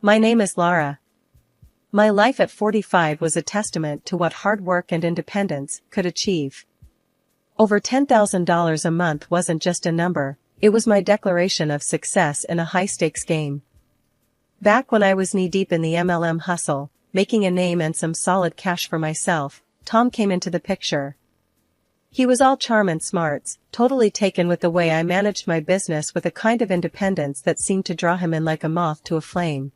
My name is Lara. My life at 45 was a testament to what hard work and independence could achieve. Over $10,000 a month wasn't just a number, it was my declaration of success in a high-stakes game. Back when I was knee-deep in the MLM hustle, making a name and some solid cash for myself, Tom came into the picture. He was all charm and smarts, totally taken with the way I managed my business with a kind of independence that seemed to draw him in like a moth to a flame.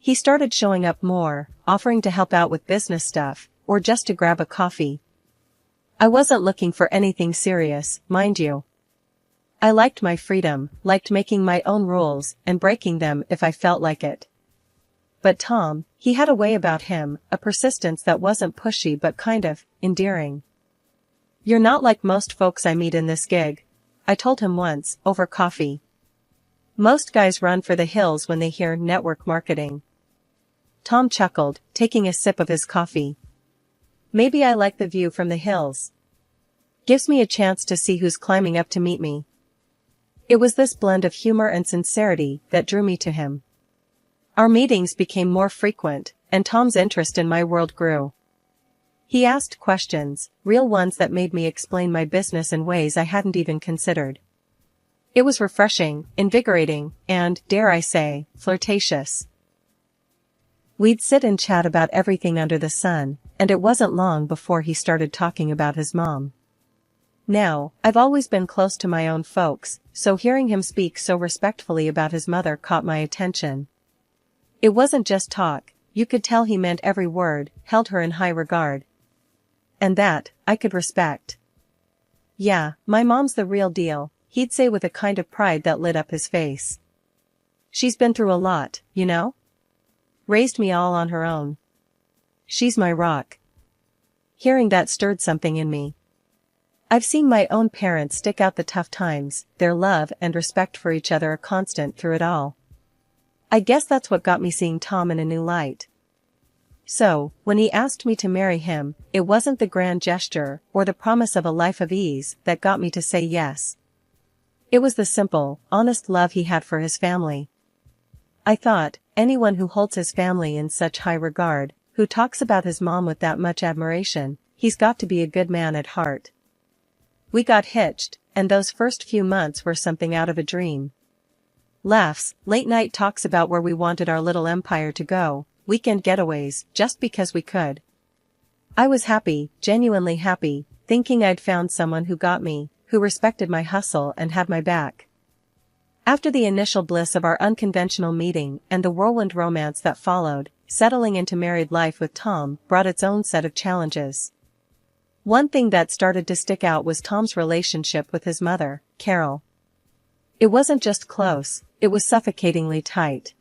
He started showing up more, offering to help out with business stuff, or just to grab a coffee. I wasn't looking for anything serious, mind you. I liked my freedom, liked making my own rules, and breaking them if I felt like it. But Tom, he had a way about him, a persistence that wasn't pushy but kind of endearing. "You're not like most folks I meet in this gig," I told him once, over coffee. "Most guys run for the hills when they hear network marketing." Tom chuckled, taking a sip of his coffee. "Maybe I like the view from the hills. Gives me a chance to see who's climbing up to meet me." It was this blend of humor and sincerity that drew me to him. Our meetings became more frequent, and Tom's interest in my world grew. He asked questions, real ones that made me explain my business in ways I hadn't even considered. It was refreshing, invigorating, and, dare I say, flirtatious. We'd sit and chat about everything under the sun, and it wasn't long before he started talking about his mom. Now, I've always been close to my own folks, so hearing him speak so respectfully about his mother caught my attention. It wasn't just talk, you could tell he meant every word, held her in high regard. And that, I could respect. "Yeah, my mom's the real deal," he'd say with a kind of pride that lit up his face. "She's been through a lot, you know? Raised me all on her own. She's my rock." Hearing that stirred something in me. I've seen my own parents stick out the tough times, their love and respect for each other a constant through it all. I guess that's what got me seeing Tom in a new light. So, when he asked me to marry him, it wasn't the grand gesture or the promise of a life of ease that got me to say yes. It was the simple, honest love he had for his family. I thought, anyone who holds his family in such high regard, who talks about his mom with that much admiration, he's got to be a good man at heart. We got hitched, and those first few months were something out of a dream. Laughs, late-night talks about where we wanted our little empire to go, weekend getaways, just because we could. I was happy, genuinely happy, thinking I'd found someone who got me, who respected my hustle and had my back. After the initial bliss of our unconventional meeting and the whirlwind romance that followed, settling into married life with Tom brought its own set of challenges. One thing that started to stick out was Tom's relationship with his mother, Carol. It wasn't just close, it was suffocatingly tight.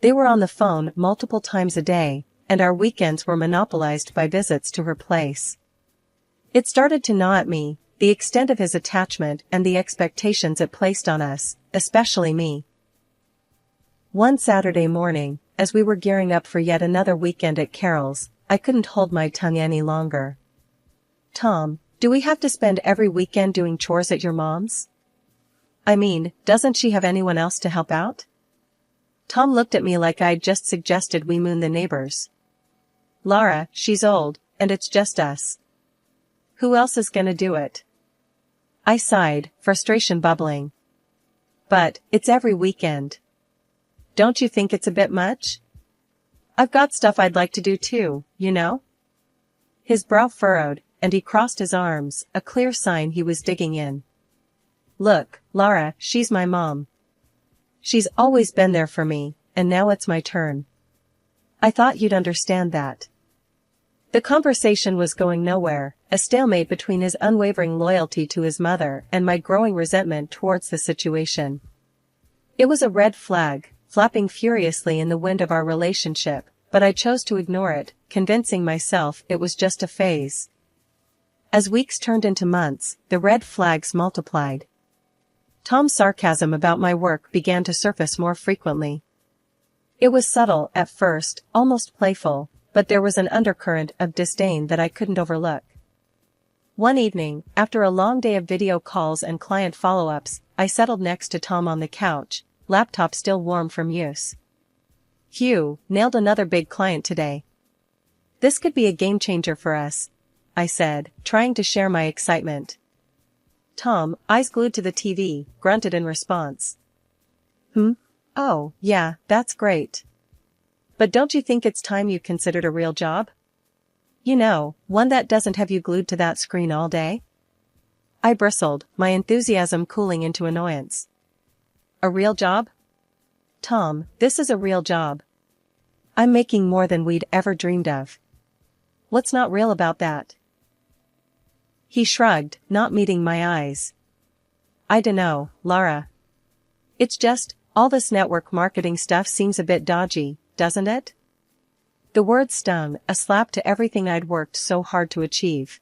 They were on the phone multiple times a day, and our weekends were monopolized by visits to her place. It started to gnaw at me, the extent of his attachment and the expectations it placed on us, especially me. One Saturday morning, as we were gearing up for yet another weekend at Carol's, I couldn't hold my tongue any longer. "Tom, do we have to spend every weekend doing chores at your mom's? I mean, doesn't she have anyone else to help out?" Tom looked at me like I'd just suggested we moon the neighbors. "Lara, she's old, and it's just us. Who else is gonna do it?" I sighed, frustration bubbling. "But, it's every weekend. Don't you think it's a bit much? I've got stuff I'd like to do too, you know?" His brow furrowed, and he crossed his arms, a clear sign he was digging in. "Look, Lara, she's my mom. She's always been there for me, and now it's my turn. I thought you'd understand that." The conversation was going nowhere, a stalemate between his unwavering loyalty to his mother and my growing resentment towards the situation. It was a red flag, flapping furiously in the wind of our relationship, but I chose to ignore it, convincing myself it was just a phase. As weeks turned into months, the red flags multiplied. Tom's sarcasm about my work began to surface more frequently. It was subtle at first, almost playful, but there was an undercurrent of disdain that I couldn't overlook. One evening, after a long day of video calls and client follow-ups, I settled next to Tom on the couch, laptop still warm from use. Phew, nailed another big client today. This could be a game changer for us, I said, trying to share my excitement. Tom, eyes glued to the TV, grunted in response. Oh, yeah, that's great. But don't you think it's time you considered a real job? You know, one that doesn't have you glued to that screen all day? I bristled, my enthusiasm cooling into annoyance. A real job? Tom, this is a real job. I'm making more than we'd ever dreamed of. What's not real about that? He shrugged, not meeting my eyes. I dunno, Lara. It's just, all this network marketing stuff seems a bit dodgy, doesn't it? The word stung, a slap to everything I'd worked so hard to achieve.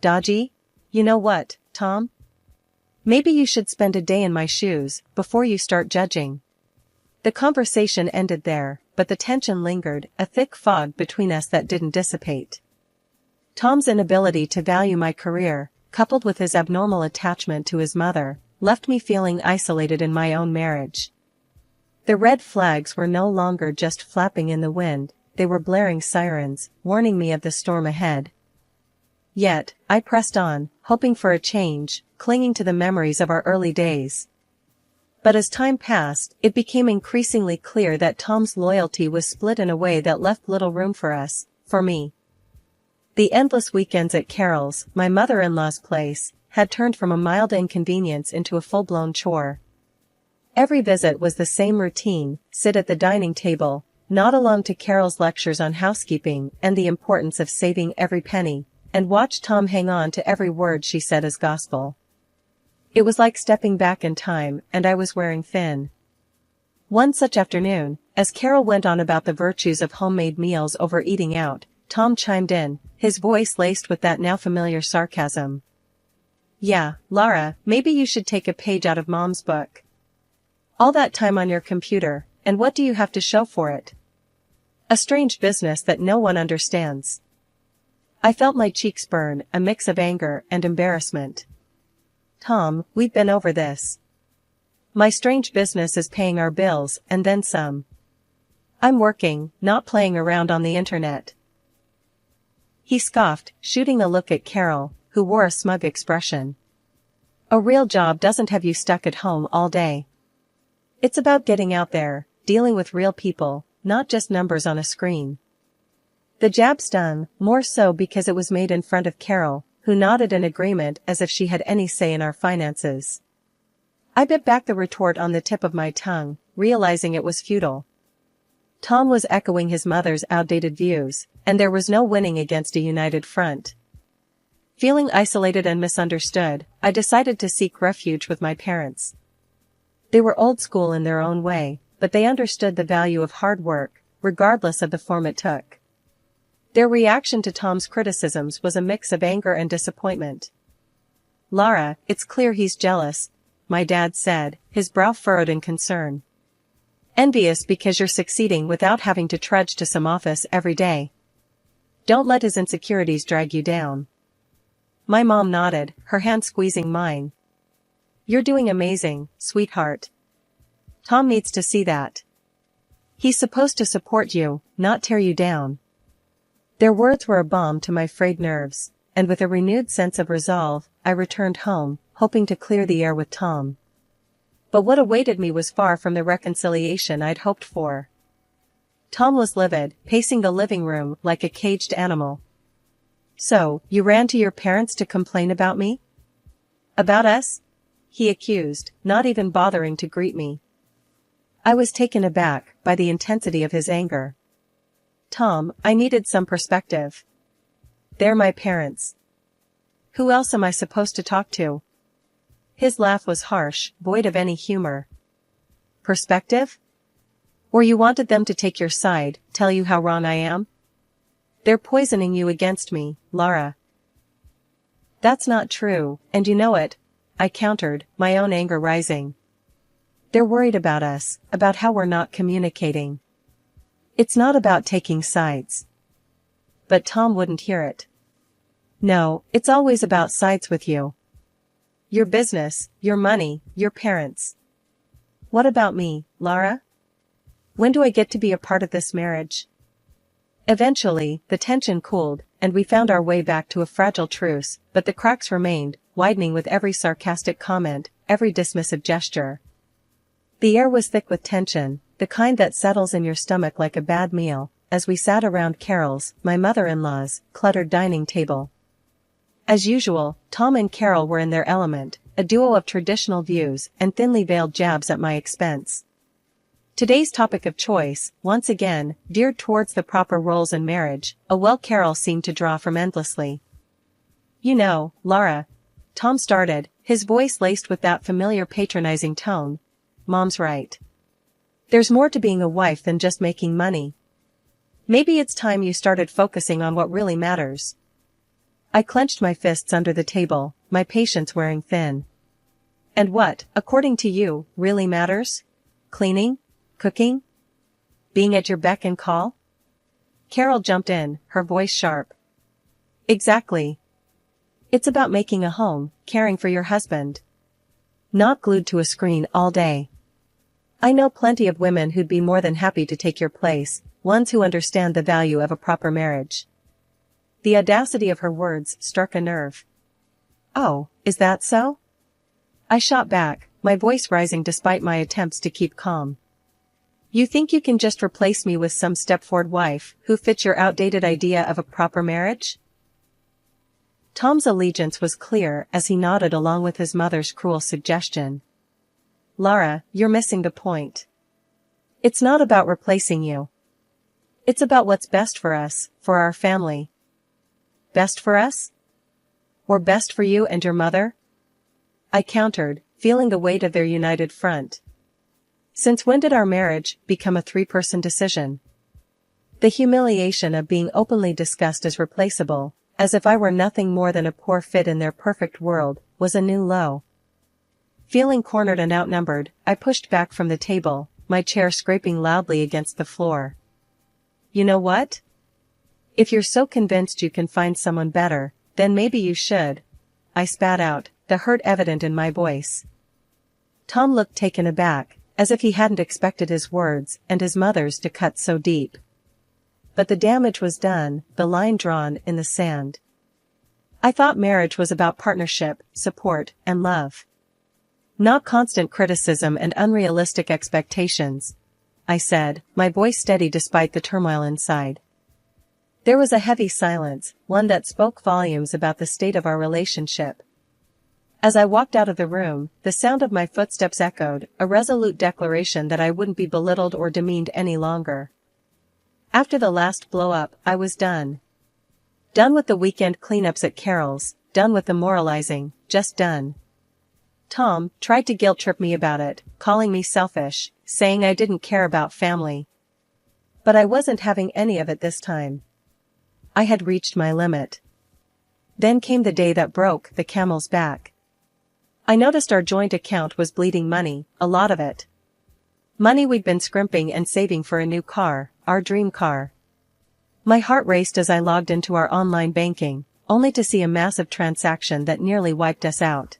Dodgy? You know what, Tom? Maybe you should spend a day in my shoes, before you start judging. The conversation ended there, but the tension lingered, a thick fog between us that didn't dissipate. Tom's inability to value my career, coupled with his abnormal attachment to his mother, left me feeling isolated in my own marriage. The red flags were no longer just flapping in the wind, they were blaring sirens, warning me of the storm ahead. Yet, I pressed on, hoping for a change, clinging to the memories of our early days. But as time passed, it became increasingly clear that Tom's loyalty was split in a way that left little room for us, for me. The endless weekends at Carol's, my mother-in-law's place, had turned from a mild inconvenience into a full-blown chore. Every visit was the same routine: sit at the dining table, nod along to Carol's lectures on housekeeping and the importance of saving every penny, and watch Tom hang on to every word she said as gospel. It was like stepping back in time, and I was wearing thin. One such afternoon, as Carol went on about the virtues of homemade meals over eating out, Tom chimed in, his voice laced with that now familiar sarcasm. Yeah, Lara, maybe you should take a page out of Mom's book. All that time on your computer, and what do you have to show for it? A strange business that no one understands. I felt my cheeks burn, a mix of anger and embarrassment. Tom, we've been over this. My strange business is paying our bills, and then some. I'm working, not playing around on the internet. He scoffed, shooting a look at Carol, who wore a smug expression. A real job doesn't have you stuck at home all day. It's about getting out there, dealing with real people, not just numbers on a screen. The jab stung, more so because it was made in front of Carol, who nodded in agreement as if she had any say in our finances. I bit back the retort on the tip of my tongue, realizing it was futile. Tom was echoing his mother's outdated views, and there was no winning against a united front. Feeling isolated and misunderstood, I decided to seek refuge with my parents. They were old school in their own way, but they understood the value of hard work, regardless of the form it took. Their reaction to Tom's criticisms was a mix of anger and disappointment. Lara, it's clear he's jealous, my dad said, his brow furrowed in concern. Envious because you're succeeding without having to trudge to some office every day. Don't let his insecurities drag you down. My mom nodded, her hand squeezing mine. You're doing amazing, sweetheart. Tom needs to see that. He's supposed to support you, not tear you down. Their words were a balm to my frayed nerves, and with a renewed sense of resolve, I returned home, hoping to clear the air with Tom. But what awaited me was far from the reconciliation I'd hoped for. Tom was livid, pacing the living room like a caged animal. So, you ran to your parents to complain about me? About us? He accused, not even bothering to greet me. I was taken aback by the intensity of his anger. Tom, I needed some perspective. They're my parents. Who else am I supposed to talk to? His laugh was harsh, void of any humor. Perspective? Or you wanted them to take your side, tell you how wrong I am? They're poisoning you against me, Lara. That's not true, and you know it, I countered, my own anger rising. They're worried about us, about how we're not communicating. It's not about taking sides. But Tom wouldn't hear it. No, it's always about sides with you. Your business, your money, your parents. What about me, Lara? When do I get to be a part of this marriage? Eventually, the tension cooled, and we found our way back to a fragile truce, but the cracks remained, widening with every sarcastic comment, every dismissive gesture. The air was thick with tension, the kind that settles in your stomach like a bad meal, as we sat around Carol's, my mother-in-law's, cluttered dining table. As usual, Tom and Carol were in their element, a duo of traditional views and thinly veiled jabs at my expense. Today's topic of choice, once again, geared towards the proper roles in marriage, a well Carol seemed to draw from endlessly. You know, Laura, Tom started, his voice laced with that familiar patronizing tone. Mom's right. There's more to being a wife than just making money. Maybe it's time you started focusing on what really matters. I clenched my fists under the table, my patience wearing thin. And what, according to you, really matters? Cleaning? Cooking? Being at your beck and call? Carol jumped in, her voice sharp. Exactly. It's about making a home, caring for your husband. Not glued to a screen all day. I know plenty of women who'd be more than happy to take your place, ones who understand the value of a proper marriage. The audacity of her words struck a nerve. Oh, is that so? I shot back, my voice rising despite my attempts to keep calm. You think you can just replace me with some step-forward wife who fits your outdated idea of a proper marriage? Tom's allegiance was clear as he nodded along with his mother's cruel suggestion. Laura, you're missing the point. It's not about replacing you. It's about what's best for us, for our family. Best for us? Or best for you and your mother? I countered, feeling the weight of their united front. Since when did our marriage become a three-person decision? The humiliation of being openly discussed as replaceable, as if I were nothing more than a poor fit in their perfect world, was a new low. Feeling cornered and outnumbered, I pushed back from the table, my chair scraping loudly against the floor. You know what? If you're so convinced you can find someone better, then maybe you should. I spat out, the hurt evident in my voice. Tom looked taken aback, as if he hadn't expected his words and his mother's to cut so deep. But the damage was done, the line drawn in the sand. I thought marriage was about partnership, support, and love. Not constant criticism and unrealistic expectations, I said, my voice steady despite the turmoil inside. There was a heavy silence, one that spoke volumes about the state of our relationship. As I walked out of the room, the sound of my footsteps echoed, a resolute declaration that I wouldn't be belittled or demeaned any longer. After the last blow-up, I was done. Done with the weekend cleanups at Carol's, done with the moralizing, just done. Tom tried to guilt-trip me about it, calling me selfish, saying I didn't care about family. But I wasn't having any of it this time. I had reached my limit. Then came the day that broke the camel's back. I noticed our joint account was bleeding money, a lot of it. Money we'd been scrimping and saving for a new car, our dream car. My heart raced as I logged into our online banking, only to see a massive transaction that nearly wiped us out.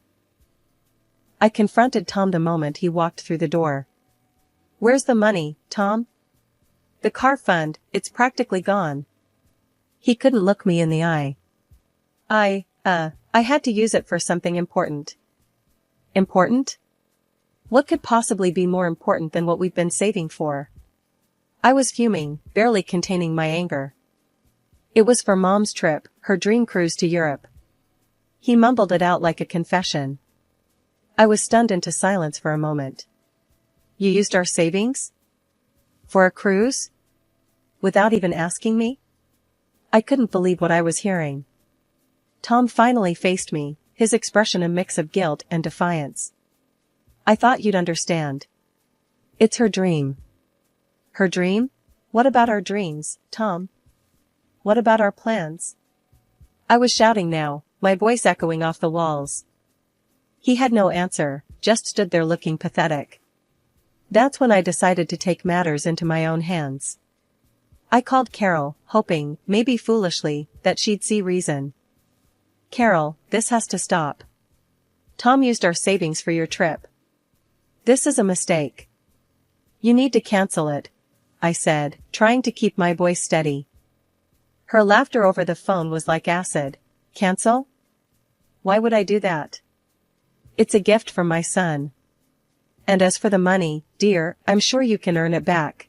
I confronted Tom the moment he walked through the door. Where's the money, Tom? The car fund, it's practically gone. He couldn't look me in the eye. I had to use it for something important. Important? What could possibly be more important than what we've been saving for? I was fuming, barely containing my anger. It was for Mom's trip, her dream cruise to Europe. He mumbled it out like a confession. I was stunned into silence for a moment. You used our savings? For a cruise? Without even asking me? I couldn't believe what I was hearing. Tom finally faced me, his expression a mix of guilt and defiance. I thought you'd understand. It's her dream. Her dream? What about our dreams, Tom? What about our plans? I was shouting now, my voice echoing off the walls. He had no answer, just stood there looking pathetic. That's when I decided to take matters into my own hands. I called Carol, hoping, maybe foolishly, that she'd see reason. Carol, this has to stop. Tom used our savings for your trip. This is a mistake. You need to cancel it, I said, trying to keep my voice steady. Her laughter over the phone was like acid. Cancel? Why would I do that? It's a gift from my son. And as for the money, dear, I'm sure you can earn it back.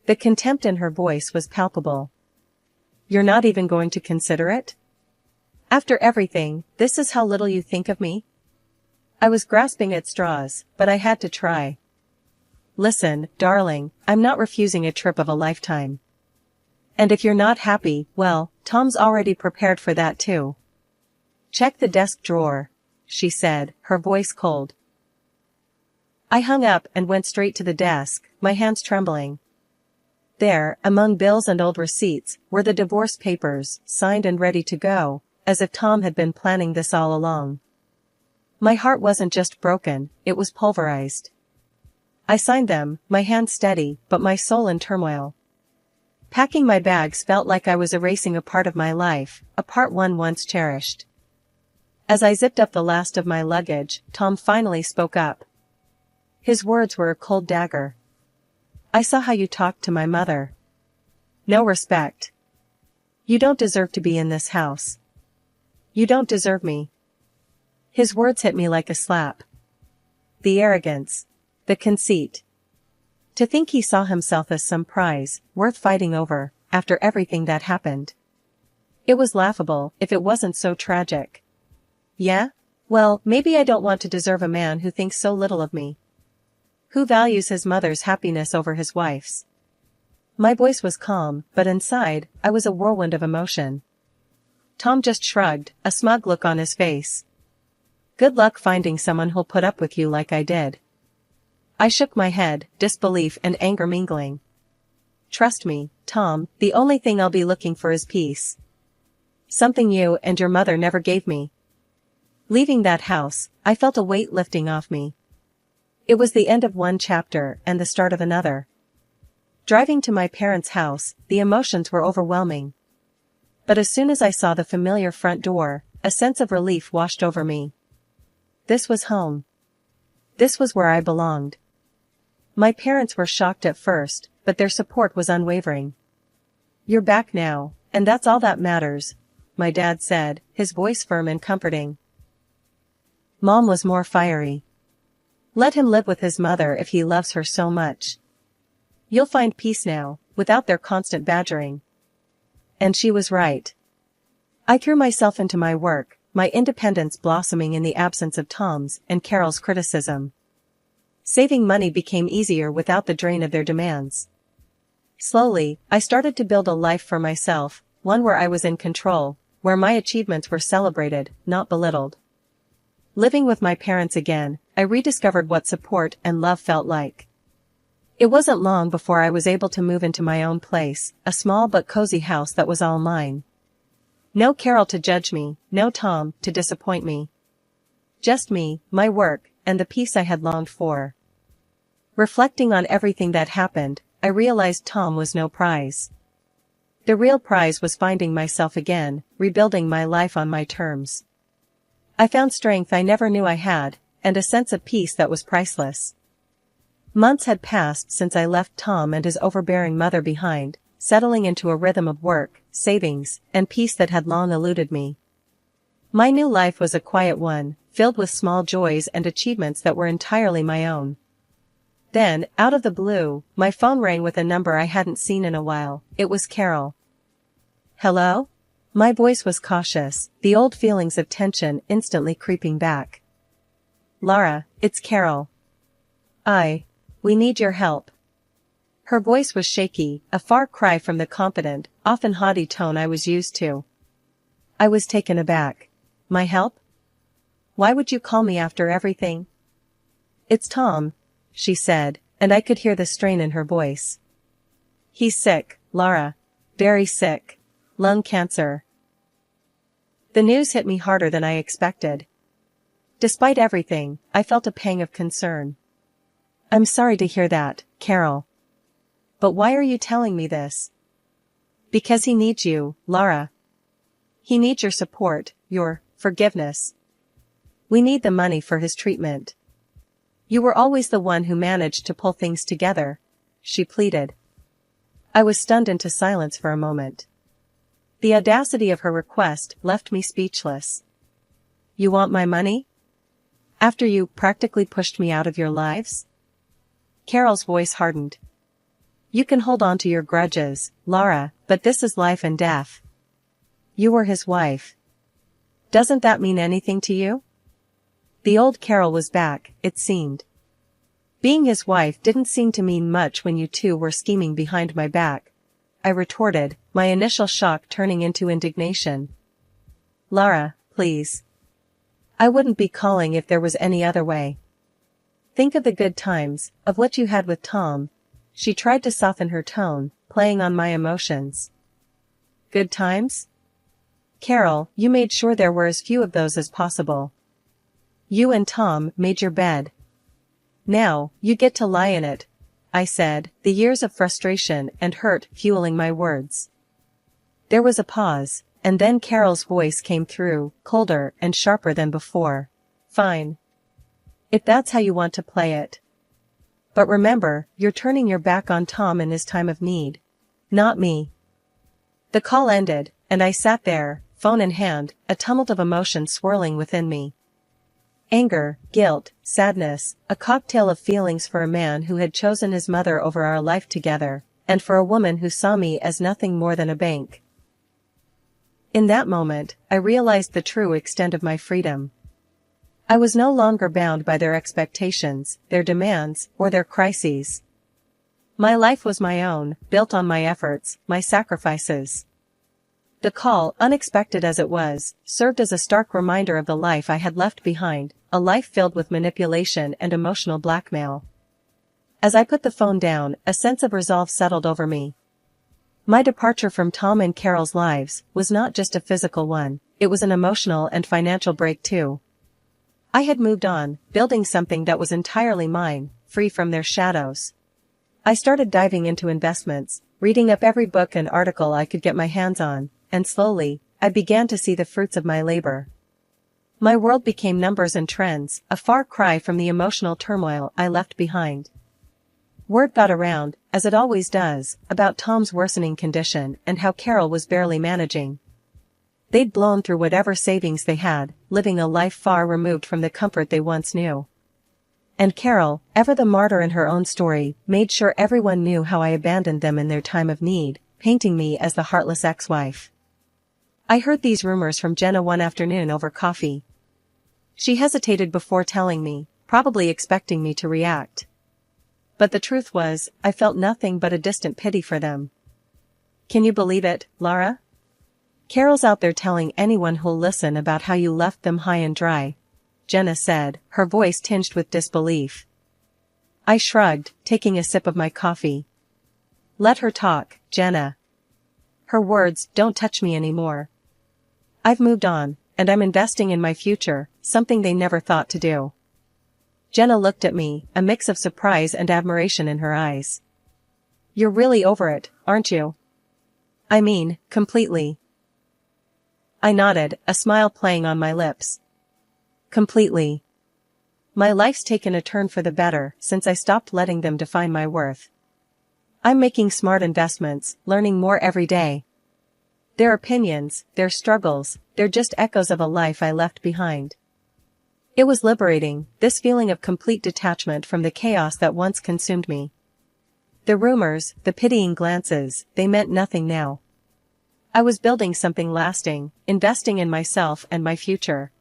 The contempt in her voice was palpable. You're not even going to consider it? After everything, this is how little you think of me? I was grasping at straws, but I had to try. Listen, darling, I'm not refusing a trip of a lifetime. And if you're not happy, well, Tom's already prepared for that too. Check the desk drawer, she said, her voice cold. I hung up and went straight to the desk, my hands trembling. There, among bills and old receipts, were the divorce papers, signed and ready to go, as if Tom had been planning this all along. My heart wasn't just broken, it was pulverized. I signed them, my hand steady, but my soul in turmoil. Packing my bags felt like I was erasing a part of my life, a part one once cherished. As I zipped up the last of my luggage, Tom finally spoke up. His words were a cold dagger. I saw how you talked to my mother. No respect. You don't deserve to be in this house. You don't deserve me. His words hit me like a slap. The arrogance. The conceit. To think he saw himself as some prize, worth fighting over, after everything that happened. It was laughable, if it wasn't so tragic. Yeah? Well, maybe I don't want to deserve a man who thinks so little of me. Who values his mother's happiness over his wife's. My voice was calm, but inside, I was a whirlwind of emotion. Tom just shrugged, a smug look on his face. Good luck finding someone who'll put up with you like I did. I shook my head, disbelief and anger mingling. Trust me, Tom, the only thing I'll be looking for is peace. Something you and your mother never gave me. Leaving that house, I felt a weight lifting off me. It was the end of one chapter and the start of another. Driving to my parents' house, the emotions were overwhelming. But as soon as I saw the familiar front door, a sense of relief washed over me. This was home. This was where I belonged. My parents were shocked at first, but their support was unwavering. You're back now, and that's all that matters, my dad said, his voice firm and comforting. Mom was more fiery. Let him live with his mother if he loves her so much. You'll find peace now, without their constant badgering. And she was right. I threw myself into my work, my independence blossoming in the absence of Tom's and Carol's criticism. Saving money became easier without the drain of their demands. Slowly, I started to build a life for myself, one where I was in control, where my achievements were celebrated, not belittled. Living with my parents again, I rediscovered what support and love felt like. It wasn't long before I was able to move into my own place, a small but cozy house that was all mine. No Carol to judge me, no Tom to disappoint me. Just me, my work, and the peace I had longed for. Reflecting on everything that happened, I realized Tom was no prize. The real prize was finding myself again, rebuilding my life on my terms. I found strength I never knew I had, and a sense of peace that was priceless. Months had passed since I left Tom and his overbearing mother behind, settling into a rhythm of work, savings, and peace that had long eluded me. My new life was a quiet one, filled with small joys and achievements that were entirely my own. Then, out of the blue, my phone rang with a number I hadn't seen in a while. It was Carol. Hello? My voice was cautious, the old feelings of tension instantly creeping back. Lara, it's Carol. We need your help. Her voice was shaky, a far cry from the confident, often haughty tone I was used to. I was taken aback. My help? Why would you call me after everything? It's Tom, she said, and I could hear the strain in her voice. He's sick, Lara. Very sick. Lung cancer. The news hit me harder than I expected. Despite everything, I felt a pang of concern. I'm sorry to hear that, Carol. But why are you telling me this? Because he needs you, Lara. He needs your support, your forgiveness. We need the money for his treatment. You were always the one who managed to pull things together, she pleaded. I was stunned into silence for a moment. The audacity of her request left me speechless. You want my money? After you practically pushed me out of your lives? Carol's voice hardened. You can hold on to your grudges, Lara, but this is life and death. You were his wife. Doesn't that mean anything to you? The old Carol was back, it seemed. Being his wife didn't seem to mean much when you two were scheming behind my back, I retorted, my initial shock turning into indignation. Lara, please. I wouldn't be calling if there was any other way. Think of the good times, of what you had with Tom. She tried to soften her tone, playing on my emotions. Good times? Carol, you made sure there were as few of those as possible. You and Tom made your bed. Now, you get to lie in it, I said, the years of frustration and hurt fueling my words. There was a pause, and then Carol's voice came through, colder and sharper than before. Fine. If that's how you want to play it. But remember, you're turning your back on Tom in his time of need. Not me. The call ended, and I sat there, phone in hand, a tumult of emotion swirling within me. Anger, guilt, sadness, a cocktail of feelings for a man who had chosen his mother over our life together, and for a woman who saw me as nothing more than a bank. In that moment, I realized the true extent of my freedom. I was no longer bound by their expectations, their demands, or their crises. My life was my own, built on my efforts, my sacrifices. The call, unexpected as it was, served as a stark reminder of the life I had left behind, a life filled with manipulation and emotional blackmail. As I put the phone down, a sense of resolve settled over me. My departure from Tom and Carol's lives was not just a physical one, it was an emotional and financial break too. I had moved on, building something that was entirely mine, free from their shadows. I started diving into investments, reading up every book and article I could get my hands on, and slowly, I began to see the fruits of my labor. My world became numbers and trends, a far cry from the emotional turmoil I left behind. Word got around, as it always does, about Tom's worsening condition and how Carol was barely managing. They'd blown through whatever savings they had, living a life far removed from the comfort they once knew. And Carol, ever the martyr in her own story, made sure everyone knew how I abandoned them in their time of need, painting me as the heartless ex-wife. I heard these rumors from Jenna one afternoon over coffee. She hesitated before telling me, probably expecting me to react. But the truth was, I felt nothing but a distant pity for them. Can you believe it, Lara? Carol's out there telling anyone who'll listen about how you left them high and dry, Jenna said, her voice tinged with disbelief. I shrugged, taking a sip of my coffee. Let her talk, Jenna. Her words don't touch me anymore. I've moved on, and I'm investing in my future, something they never thought to do. Jenna looked at me, a mix of surprise and admiration in her eyes. You're really over it, aren't you? I mean, completely. I nodded, a smile playing on my lips. Completely. My life's taken a turn for the better since I stopped letting them define my worth. I'm making smart investments, learning more every day. Their opinions, their struggles, they're just echoes of a life I left behind. It was liberating, this feeling of complete detachment from the chaos that once consumed me. The rumors, the pitying glances, they meant nothing now. I was building something lasting, investing in myself and my future.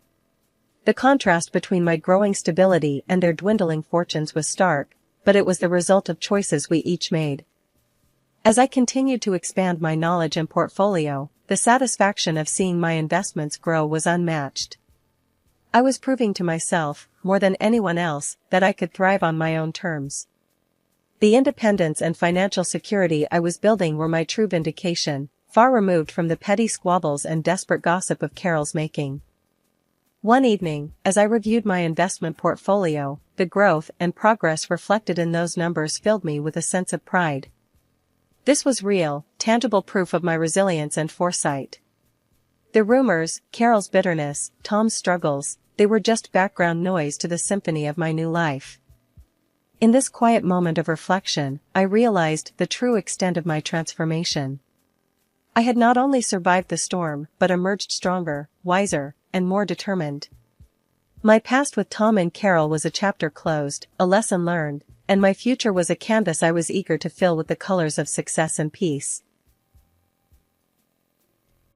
The contrast between my growing stability and their dwindling fortunes was stark, but it was the result of choices we each made. As I continued to expand my knowledge and portfolio, the satisfaction of seeing my investments grow was unmatched. I was proving to myself, more than anyone else, that I could thrive on my own terms. The independence and financial security I was building were my true vindication, far removed from the petty squabbles and desperate gossip of Carol's making. One evening, as I reviewed my investment portfolio, the growth and progress reflected in those numbers filled me with a sense of pride. This was real, tangible proof of my resilience and foresight. The rumors, Carol's bitterness, Tom's struggles, they were just background noise to the symphony of my new life. In this quiet moment of reflection, I realized the true extent of my transformation. I had not only survived the storm, but emerged stronger, wiser, and more determined. My past with Tom and Carol was a chapter closed, a lesson learned, and my future was a canvas I was eager to fill with the colors of success and peace.